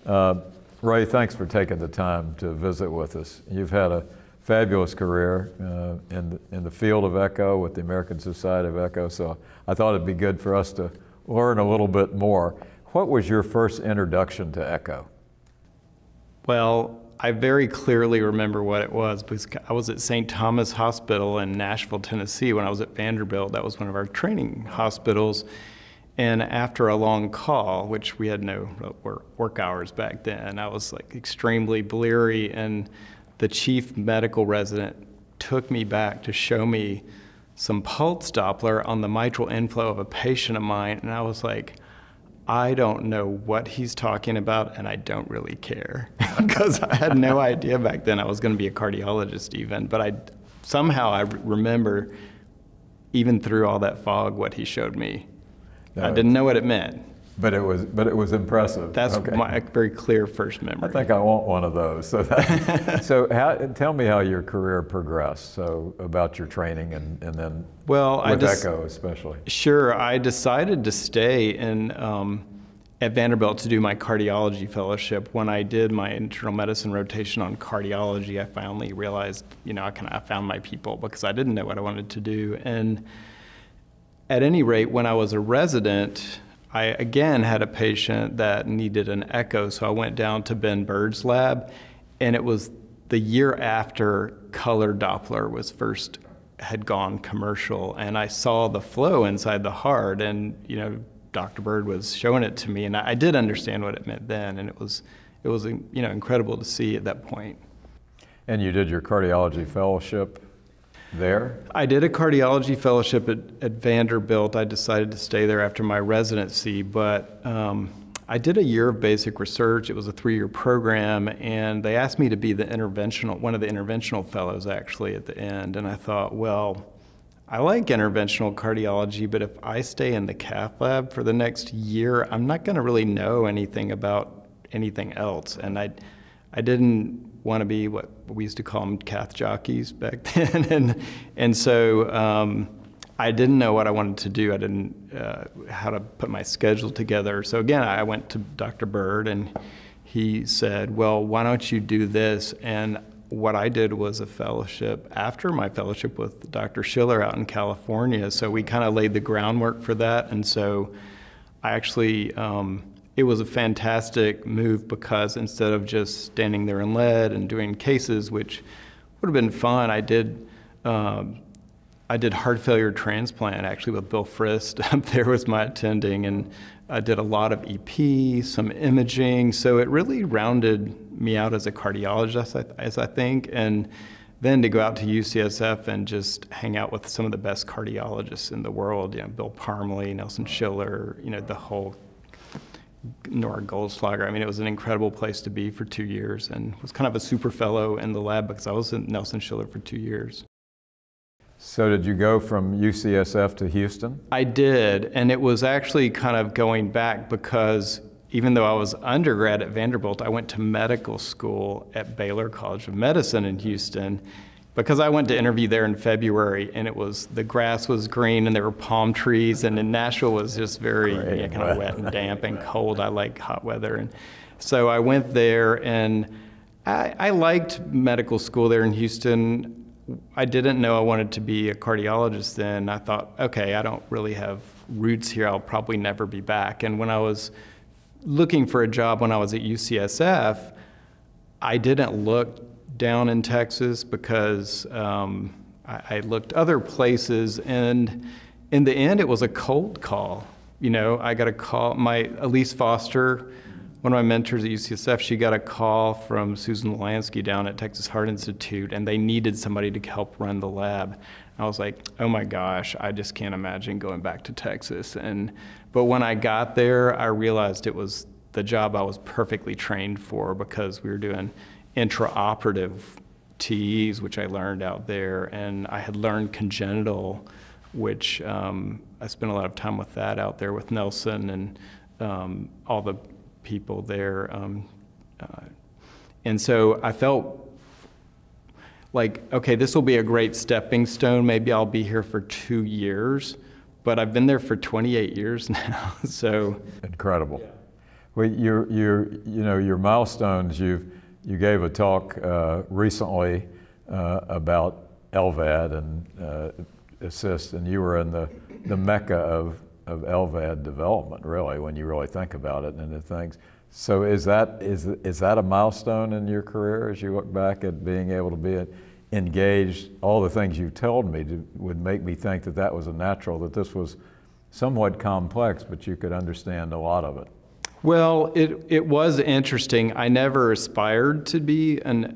Ray, thanks for taking the time to visit with us. You've had a fabulous career in the field of echo with the American Society of Echo, so I thought it'd be good for us to learn a little bit more. What was your first introduction to echo? Well, I very clearly remember what it was because I was at St. Thomas Hospital in Nashville, Tennessee when I was at Vanderbilt. That was one of our training hospitals. And after a long call, which we had no work hours back then, I was like extremely bleary, and the chief medical resident took me back to show me some pulse Doppler on the mitral inflow of a patient of mine, and I was like, I don't know what he's talking about, and I don't really care, because I had no idea back then I was going to be a cardiologist even, but somehow I remember, even through all that fog, what he showed me. I didn't know what it meant. But it was impressive. That's my very clear first memory. I think I want one of those. So, tell me how your career progressed. So about your training and then with echo especially. Sure, I decided to stay at Vanderbilt to do my cardiology fellowship. When I did my internal medicine rotation on cardiology, I finally realized, I found my people because I didn't know what I wanted to do. And at any rate, when I was a resident, I again had a patient that needed an echo, so I went down to Ben Bird's lab, and it was the year after color Doppler had gone commercial, and I saw the flow inside the heart, and Dr. Bird was showing it to me, and I did understand what it meant then, and it was incredible to see at that point. And you did your cardiology fellowship there? I did a cardiology fellowship at Vanderbilt. I decided to stay there after my residency, but I did a year of basic research. It was a 3-year program, and they asked me to be one of the interventional fellows actually at the end, and I thought, well, I like interventional cardiology, but if I stay in the cath lab for the next year, I'm not going to really know anything about anything else, and I didn't want to be what we used to call them cath jockeys back then, and so I didn't know what I wanted to do. I didn't how to put my schedule together. So again, I went to Dr. Bird, and he said, well, why don't you do this? And what I did was a fellowship after my fellowship with Dr. Schiller out in California. So we kind of laid the groundwork for that, and so I actually it was a fantastic move because instead of just standing there in lead and doing cases, which would have been fun, I did heart failure transplant actually with Bill Frist. There was my attending, and I did a lot of EP, some imaging. So it really rounded me out as a cardiologist, as I think. And then to go out to UCSF and just hang out with some of the best cardiologists in the world, Bill Parmalee, Nelson Schiller, the whole Nora Goldschlager. I mean, it was an incredible place to be for 2 years, and was kind of a super fellow in the lab because I was in Nelson Schiller for 2 years. So did you go from UCSF to Houston? I did, and it was actually kind of going back because even though I was undergrad at Vanderbilt, I went to medical school at Baylor College of Medicine in Houston, because I went to interview there in February, and the grass was green and there were palm trees, and in Nashville was just very kind of wet and damp and cold. I like hot weather. And so I went there, and I liked medical school there in Houston. I didn't know I wanted to be a cardiologist then. I thought, okay, I don't really have roots here. I'll probably never be back. And when I was looking for a job when I was at UCSF, I didn't look down in Texas because I looked other places, and in the end it was a cold call. I got a call, Elise Foster, one of my mentors at UCSF, she got a call from Susan Lansky down at Texas Heart Institute, and they needed somebody to help run the lab. I was like, oh my gosh, I just can't imagine going back to Texas. But when I got there, I realized it was the job I was perfectly trained for, because we were doing intraoperative TEs, which I learned out there, and I had learned congenital, which I spent a lot of time with that out there with Nelson and all the people there. And so I felt like, okay, this will be a great stepping stone. Maybe I'll be here for 2 years, but I've been there for 28 years now, so. Incredible. Yeah. Well, your milestones, you gave a talk recently about LVAD and assist, and you were in the mecca of LVAD development, really, when you really think about it and the things. So is that a milestone in your career as you look back at being able to be engaged? All the things you've told me would make me think that that was a natural, that this was somewhat complex, but you could understand a lot of it. Well, it was interesting. I never aspired to be a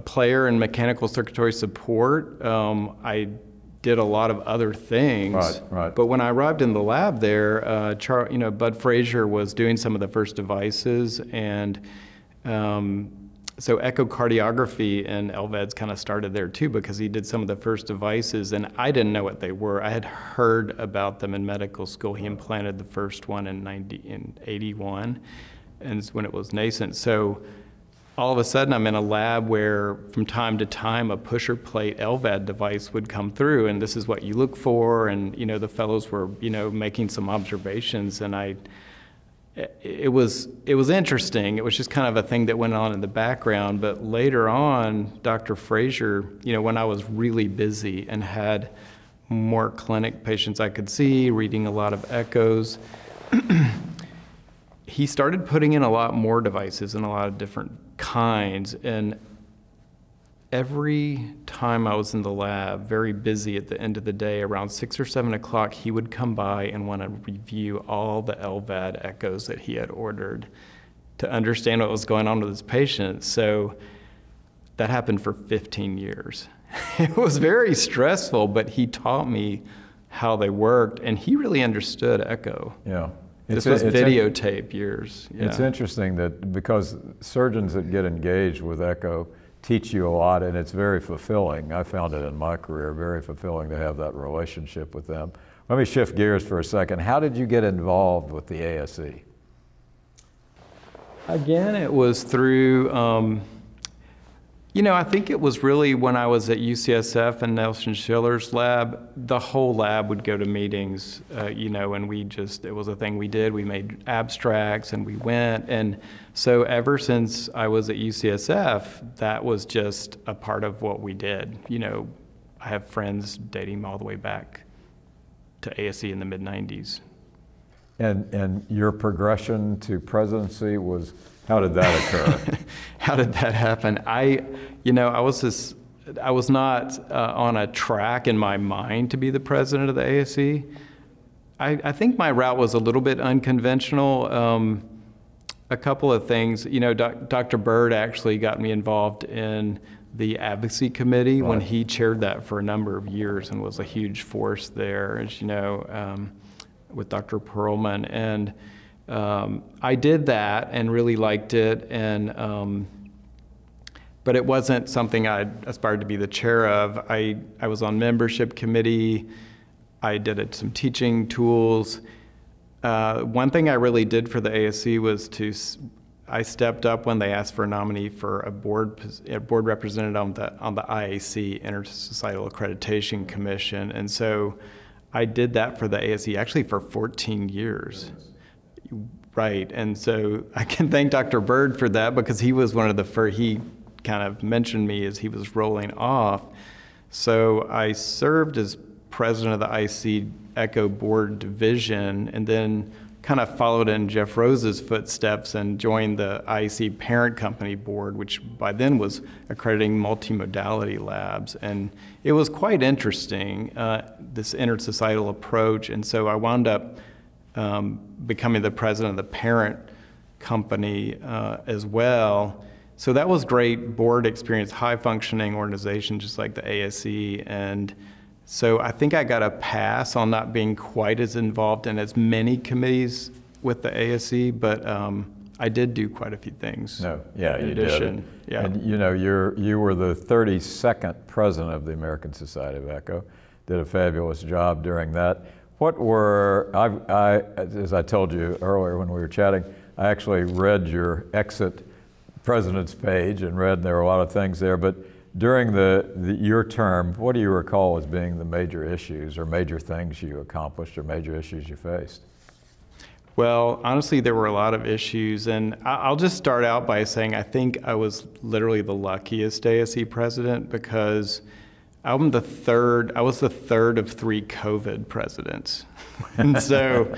player in mechanical circulatory support. I did a lot of other things. Right. But when I arrived in the lab there, Bud Frazier was doing some of the first devices, and so echocardiography and LVADs kind of started there too, because he did some of the first devices, and I didn't know what they were. I had heard about them in medical school. He implanted the first one in 81, and when it was nascent. So all of a sudden, I'm in a lab where from time to time a pusher plate LVAD device would come through, and this is what you look for, and the fellows were making some observations, and it was interesting. It was just kind of a thing that went on in the background. But later on, Dr. Frazier, when I was really busy and had more clinic patients I could see, reading a lot of echoes, he started putting in a lot more devices and a lot of different kinds. And every time I was in the lab, very busy at the end of the day, around 6 or 7 o'clock, he would come by and want to review all the LVAD echoes that he had ordered to understand what was going on with his patients. So that happened for 15 years. It was very stressful, but he taught me how they worked, and he really understood echo. Yeah. This was videotape years. Yeah. It's interesting that because surgeons that get engaged with echo teach you a lot, and it's very fulfilling. I found it in my career, very fulfilling to have that relationship with them. Let me shift gears for a second. How did you get involved with the ASE? Again, it was through, I think it was really when I was at UCSF and Nelson Schiller's lab. The whole lab would go to meetings, and it was a thing we did. We made abstracts and we went. And so ever since I was at UCSF, that was just a part of what we did. I have friends dating all the way back to ASE in the mid-90s. And your progression to presidency was, how did that occur? How did that happen? I was not on a track in my mind to be the president of the ASE. I think my route was a little bit unconventional. A couple of things, Dr. Bird actually got me involved in the advocacy committee when he chaired that for a number of years and was a huge force there, as with Dr. Perlman. And I did that and really liked it, but it wasn't something I aspired to be the chair of. I was on membership committee. I did some teaching tools. One thing I really did for the ASE was I stepped up when they asked for a nominee for a board representative on the IAC, Intersocietal Accreditation Commission, and so I did that for the ASE actually for 14 years. Right, and so I can thank Dr. Bird for that, because he was one of the first. He kind of mentioned me as he was rolling off. So I served as president of the IC Echo Board Division, and then kind of followed in Jeff Rose's footsteps and joined the IC Parent Company Board, which by then was accrediting multimodality labs. And it was quite interesting, this intersocietal approach. And so I wound up becoming the president of the parent company as well. So that was great board experience, high functioning organization, just like the ASE. And so I think I got a pass on not being quite as involved in as many committees with the ASE, but I did do quite a few things. No, yeah, you did. Yeah. And you were the 32nd president of the American Society of Echo, did a fabulous job during that. What were, as I told you earlier when we were chatting, I actually read your exit president's page and read there were a lot of things there, but during your term, what do you recall as being the major issues or major things you accomplished or major issues you faced? Well, honestly, there were a lot of issues, and I'll just start out by saying I think I was literally the luckiest ASE president because I was the third of 3 COVID presidents. And so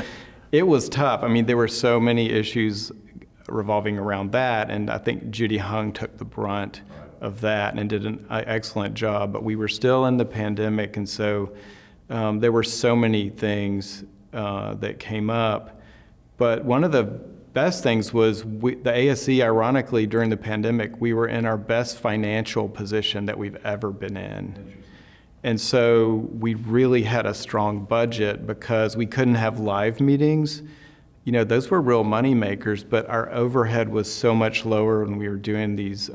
it was tough. I mean, there were so many issues revolving around that, and I think Judy Hung took the brunt of that and did an excellent job, but we were still in the pandemic, and so there were so many things that came up. But one of the best things was the ASE, ironically, during the pandemic, we were in our best financial position that we've ever been in. And so we really had a strong budget because we couldn't have live meetings. You know, those were real money makers, but our overhead was so much lower when we were doing these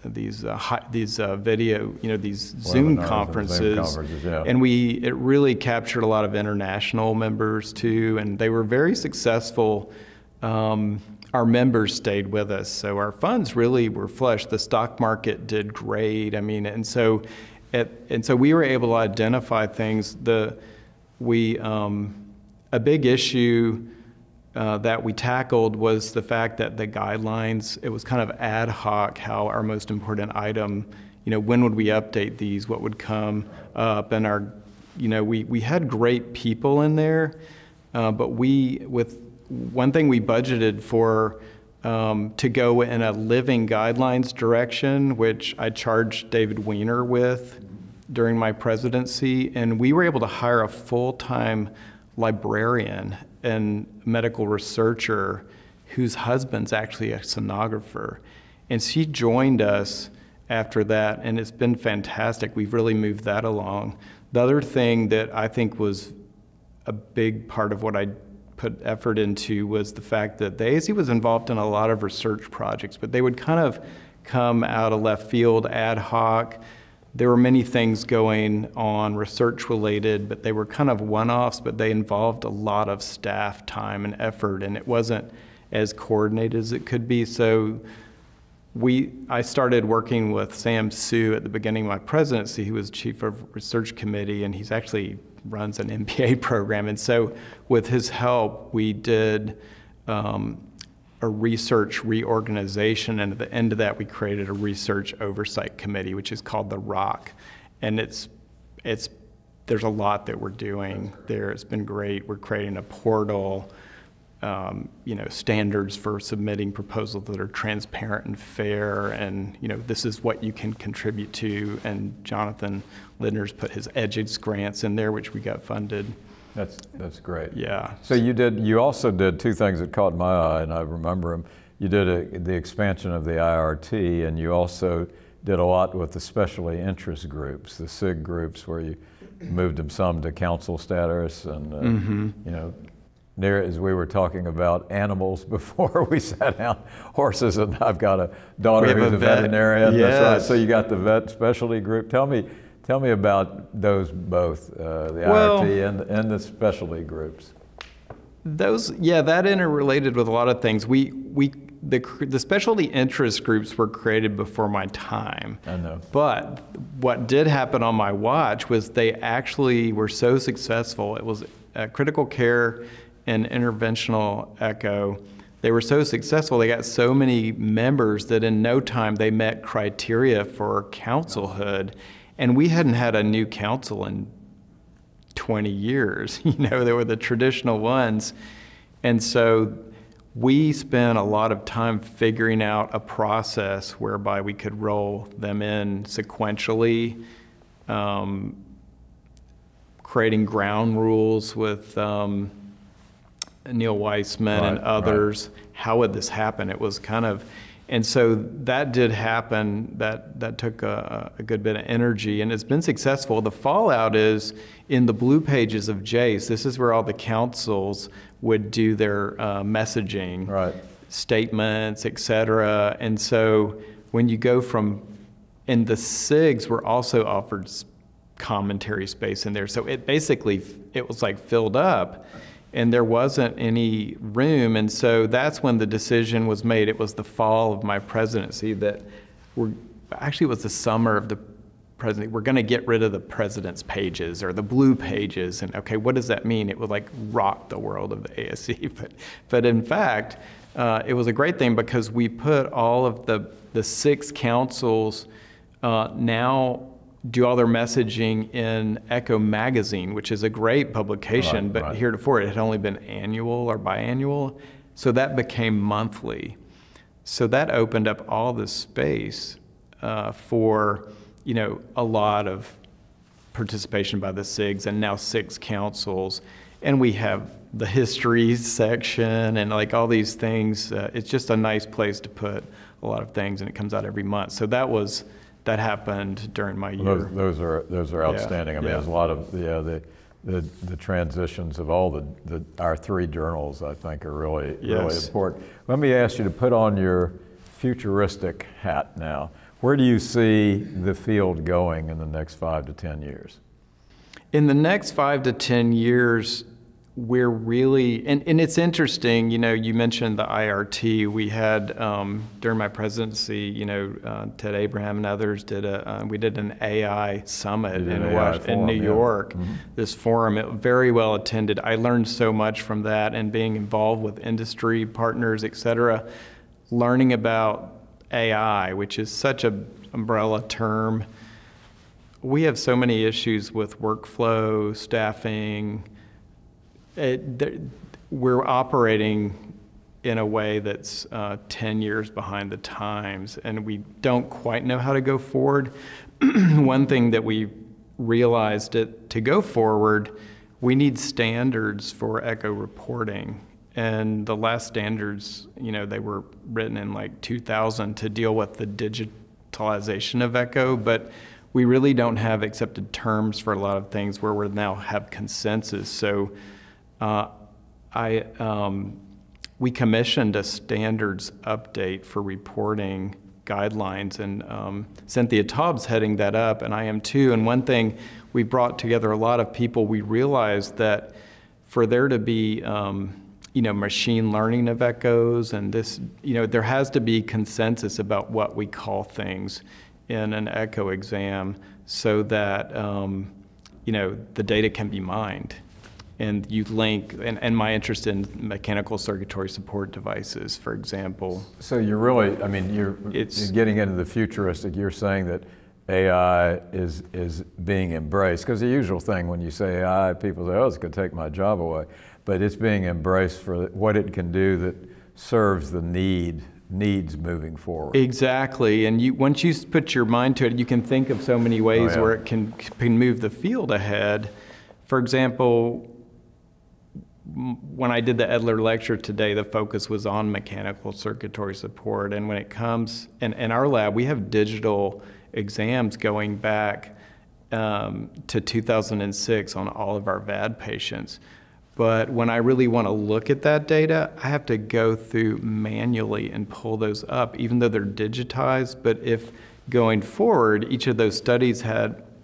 video, you know, these Zoom conferences, yeah. And it really captured a lot of international members too, and they were very successful. Our members stayed with us, so our funds really were flush. The stock market did great. I mean, and so we were able to identify things. A big issue that we tackled was the fact that the guidelines, it was kind of ad hoc how our most important item, you know, when would we update these, what would come up, and we had great people in there, but one thing we budgeted for to go in a living guidelines direction, which I charged David Weiner with during my presidency, and we were able to hire a full-time librarian and medical researcher whose husband's actually a sonographer. And she joined us after that, and it's been fantastic. We've really moved that along. The other thing that I think was a big part of what I put effort into was the fact that the ASE was involved in a lot of research projects, but they would kind of come out of left field, ad hoc. There were many things going on research related, but they were kind of one-offs, but they involved a lot of staff time and effort, and it wasn't as coordinated as it could be. So I started working with Sam Sue at the beginning of my presidency, who was chief of research committee, and he's actually runs an MBA program. And so with his help, we did a research reorganization, and at the end of that, we created a research oversight committee, which is called the ROC. And there's a lot that we're doing there. It's been great. We're creating a portal, standards for submitting proposals that are transparent and fair, and this is what you can contribute to. And Jonathan Lindner's put his EDGES grants in there, which we got funded. That's great. Yeah. So you also did 2 things that caught my eye, and I remember them. You did the expansion of the IRT, and you also did a lot with the specialty interest groups, the SIG groups, where you moved them some to council status, and as we were talking about animals before we sat down, horses, and I've got a daughter who's a veterinarian. Yes. That's right. So you got the vet specialty group. Tell me about those both, the IRT and the specialty groups. That interrelated with a lot of things. The specialty interest groups were created before my time. I know. But what did happen on my watch was they actually were so successful. It was critical care and interventional echo. They were so successful, they got so many members that in no time they met criteria for councilhood. And we hadn't had a new council in 20 years. They were the traditional ones. And so we spent a lot of time figuring out a process whereby we could roll them in sequentially, creating ground rules with Neil Weissman and others. Right. How would this happen? It was kind of, and so that did happen. That took a good bit of energy, and it's been successful. The fallout is in the blue pages of JACE. This is where all the councils would do their messaging, right, statements, et cetera. And so when you go and the SIGs were also offered commentary space in there. So it was like filled up, and there wasn't any room. And so that's when the decision was made. It was the fall of my presidency it was the summer of the president, we're going to get rid of the president's pages or the blue pages. And okay, what does that mean? It would like rock the world of the ASE. But in fact, it was a great thing because we put all of the 6 councils now do all their messaging in Echo magazine, which is a great publication, but heretofore it had only been annual or biannual. So that became monthly. So that opened up all the space for, a lot of participation by the SIGs, and now 6 councils. And we have the history section and like all these things. It's just a nice place to put a lot of things, and it comes out every month. So that happened during my year. Those are outstanding. I mean, there's a lot of the transitions of all our 3 journals, I think, are really important. Let me ask you to put on your futuristic hat now. Where do you see the field going in the next 5 to 10 years? In the next 5 to 10 years, we're really, and it's interesting, you mentioned the IRT. We had, during my presidency, Ted Abraham and others we did an AI summit in New York. Mm-hmm. This forum, it very well attended. I learned so much from that, and being involved with industry partners, et cetera, learning about AI, which is such an umbrella term. We have so many issues with workflow, staffing. We're operating in a way that's 10 years behind the times, and we don't quite know how to go forward. One thing that we realized to go forward, we need standards for echo reporting. And the last standards, they were written in like 2000 to deal with the digitalization of echo, but we really don't have accepted terms for a lot of things where we now have consensus. So we commissioned a standards update for reporting guidelines, and Cynthia Taub's heading that up, and I am too. And one thing, we brought together a lot of people. We realized that for there to be machine learning of echoes, and this, there has to be consensus about what we call things in an echo exam so that, the data can be mined. And you link, and my interest in mechanical circulatory support devices, for example. So you're really, you're getting into the futuristic. You're saying that AI is being embraced, because the usual thing when you say AI, people say, oh, it's going to take my job away. But it's being embraced for what it can do that serves the needs moving forward. Exactly, and once you put your mind to it, you can think of so many ways where it can move the field ahead. For example, when I did the Edler lecture today, the focus was on mechanical circulatory support, and when it comes, in our lab, we have digital exams going back to 2006 on all of our VAD patients. But when I really want to look at that data, I have to go through manually and pull those up, even though they're digitized. But if going forward, each of those studies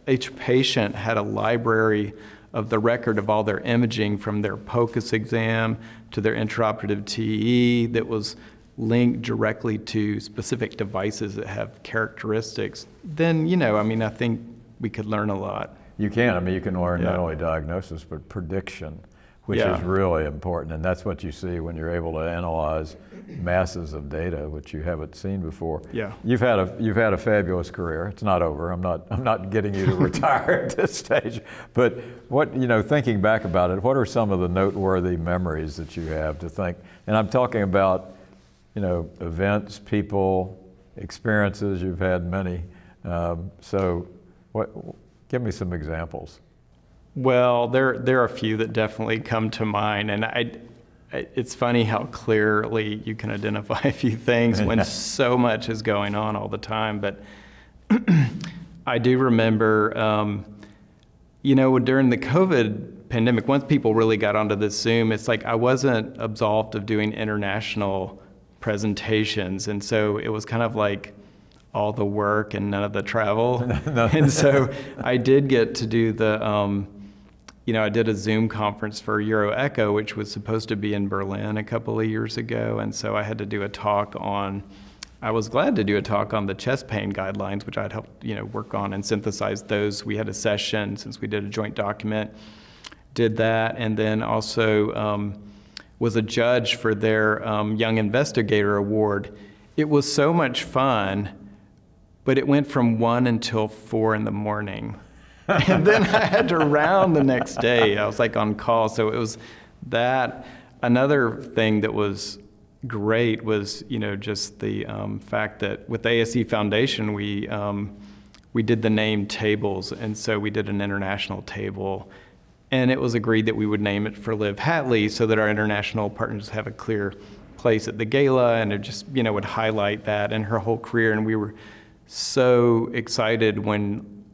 each patient had a library of the record of all their imaging from their POCUS exam to their intraoperative TE that was linked directly to specific devices that have characteristics, then, I think we could learn a lot. You can. You can learn not only diagnosis, but prediction, which is really important. And that's what you see when you're able to analyze masses of data, which you haven't seen before. Yeah. You've had a fabulous career. It's not over. I'm not getting you to retire at this stage. But thinking back about it, what are some of the noteworthy memories that you have to think? And I'm talking about, events, people, experiences. You've had many. Give me some examples. Well, there are a few that definitely come to mind, and it's funny how clearly you can identify a few things when so much is going on all the time. But I do remember, during the COVID pandemic, once people really got onto the Zoom, it's like I wasn't absolved of doing international presentations, and so it was kind of like all the work and none of the travel. And so I did get to do I did a Zoom conference for Euro Echo, which was supposed to be in Berlin a couple of years ago, and so I had to do a talk on, I was glad to do a talk on the chest pain guidelines, which I'd helped work on and synthesize those. We had a session since we did a joint document, did that, and then also was a judge for their Young Investigator Award. It was so much fun, but it went from 1 until 4 in the morning. And then I had to round the next day. I was like on call. So it was that. Another thing that was great was, just the fact that with the ASE Foundation, we did the name tables. And so we did an international table. And it was agreed that we would name it for Liv Hatley so that our international partners have a clear place at the gala, and it just, would highlight that and her whole career. And we were so excited when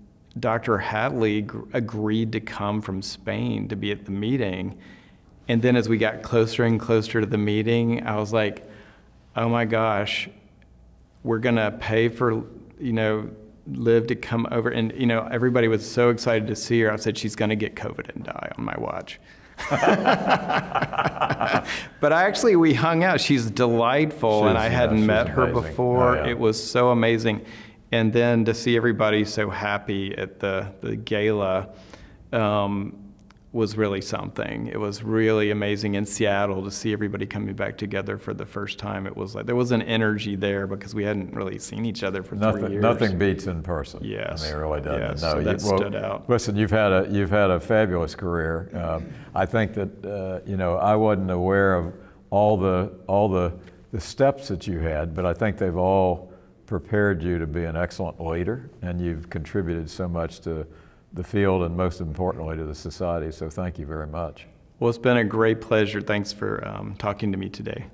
Dr. Hatley agreed to come from Spain to be at the meeting. And then as we got closer and closer to the meeting, I was like, oh my gosh, we're gonna pay for, Liv to come over. And, everybody was so excited to see her. I said, she's gonna get COVID and die on my watch. But we hung out. She's delightful, and I hadn't met her before. Oh, yeah. It was so amazing. And then to see everybody so happy at the gala was really something. It was really amazing in Seattle to see everybody coming back together for the first time. It was like there was an energy there because we hadn't really seen each other for 3 years. Nothing beats in person. Yes, it really doesn't. Yes, no, so that stood out. Listen, you've had a fabulous career. I think that I wasn't aware of all the steps that you had, but I think they've all prepared you to be an excellent leader, and you've contributed so much to the field and most importantly to the society. So thank you very much. Well, it's been a great pleasure. Thanks for talking to me today.